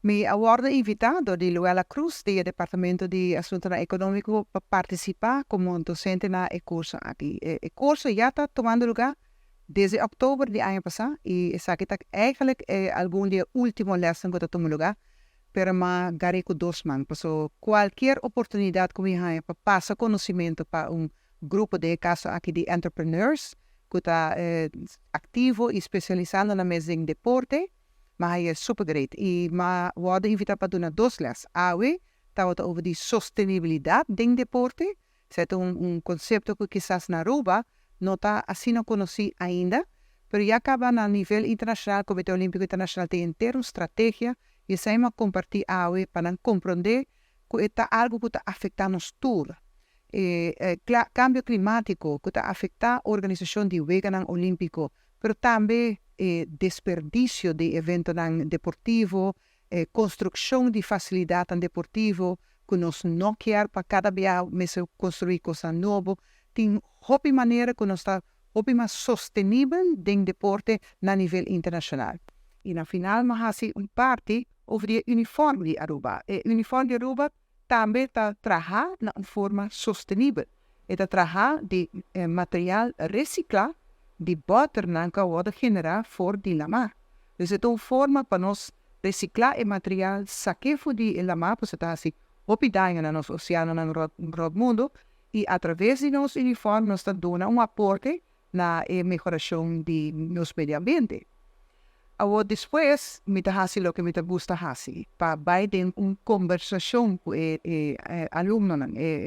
Me aguardo invitado de Luela Cruz, del Departamento de Asuntos Económicos, para participar como docente en el curso aquí. El curso ya está tomando lugar desde octubre del año pasado y es que eigenlijk algún día último lesson que está tomando lugar, pero más garico 2 man. So, cualquier oportunidad que me haya para pasar conocimiento para un grupo de casos aquí de entrepreneurs que está activo y especializado en la mesa de deporte, maar hij is super great. Maar we hadden invitado para doen 2 les. Awe, estava over die sostenibilidade do deporte. Certo? Conceito que quizás na Aruba não está assim não conheci ainda, mas já acaba no nível internacional, o Comitê Olímpico Internacional tem ter uma estratégia e sai a compartilhar awe para compreender que está algo que está afetando nós todos. Cambio climático que está afetando a organização de Wegener Olímpico, mas também desperdício de evento deportivo, construção de facilidade deportivo, que nós não queremos para cada vez construir coisa nova. Tem outra maneira que nós está mais sustentável do deporte na nível internacional. E na final, nós uma parte over o uniforme de Aruba. O uniforme de Aruba também está trabalhando de uma forma sustentável. Está trabalhando de material reciclado de boter nanka worden generar voor die lama. Dus het is een forma para nós reciclar o material, saque voor die lama, pues está assim, opidanga na nos oceano na rod mundo, e através de nos uniforme nós está dando aporte na melhoração de nos medio ambiente. Agora depois, me tá hasi lo que me tá gusta hasi, para vai ter uma conversação com aluno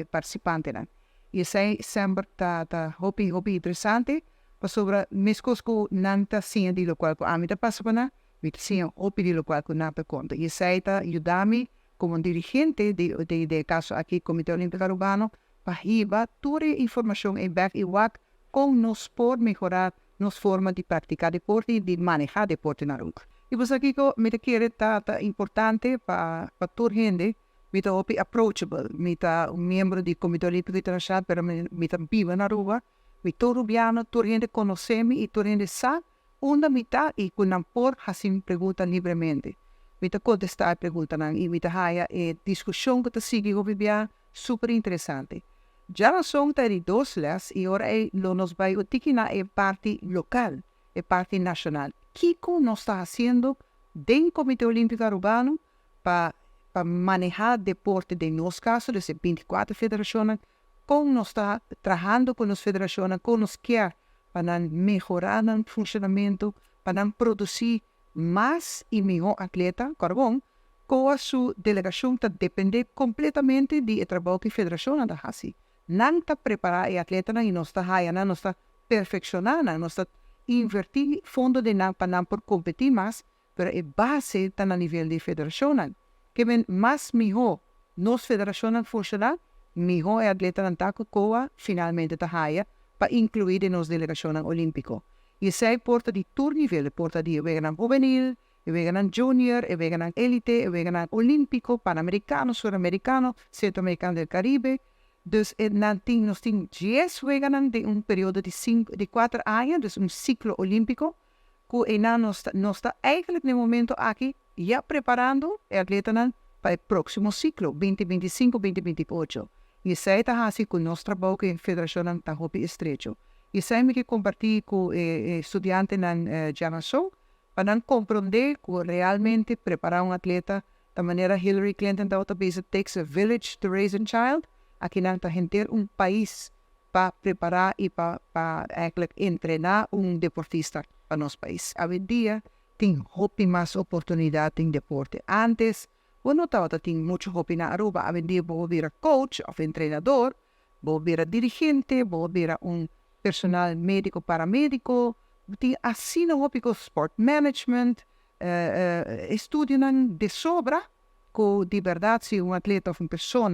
participante nan. E sei sempre tá hopi interessante, sobre mescos que nanta sim de lo qual a mim tá passa para me sim hopi de lo qual que não conta. E sei tá ajudar-me como dirigente de caso aqui Comitê Olímpico Urbano para ir toda a informação e back e wak com nos por melhorar nos forma de praticar deporte e de manejar deporte na rua. E você aqui que me quer tá importante para toda gente, me tá approachable, me tá membro do Comitê Olímpico Internacional, pero me tá viva na rua. Me todo rubiano, toda gente conhece-me e toda gente sabe onde me está e quando por assim pergunta livremente. Me tá contestar a pergunta e me tá haya discussão que tá seguindo bem super interessante. Já não são de 2 les e agora nos vai utilizar a parte local, a parte nacional. O que nós está fazendo dentro do Comitê Olímpico Urbano para manejar deporte de nosso caso, de 24 federações, como nós está trabalhando com as federações, como nós quer para melhorar o funcionamento, para produzir mais e melhor atleta, carbon, com a sua delegação está depender completamente do trabalho que a federação está fazendo. Não está preparar o atleta e nós está fazendo, nós está perfeccionando, nós está invertir fundo de não para não competir mais, mas a base está no nível de federação. Que vem mais melhor nas federações funcionar, melhor é atleta não está coa finalmente está haya para incluir em nos delegações olímpico. E se porta de todo nível, porta de vegan juvenil, vegan junior, vegan elite, vegan olímpico, panamericano, suramericano, centroamericano del Caribe. Dus nós temos 10 vegan de período de 4 anos, dus ciclo olímpico, que nós está eigenlijk no momento aqui já preparando o atleta para o próximo ciclo, 2025-2028. E isso está assim com o nosso trabalho que a federação está muito estreito. E isso é que compartilhar com estudantes na geração para compreender que realmente preparar atleta da maneira Hillary Clinton está it takes a village to raise a child. Aqui não está ter país para preparar e para treinar deportista para nosso país. Hoje em dia tem muito mais oportunidade em deporte. Antes, quando estava tem muito hopi na Aruba, hoje em dia vou vir coach ou treinador, vou vir dirigente, vou vir personal médico paramédico, tem assim no hopi com sport management, estudo de sobra, que de verdade se atleta ou pessoa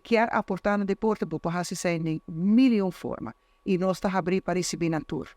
quer aportar no deporte, pode ser em milhão formas. E nós estamos abrindo para receber na tour.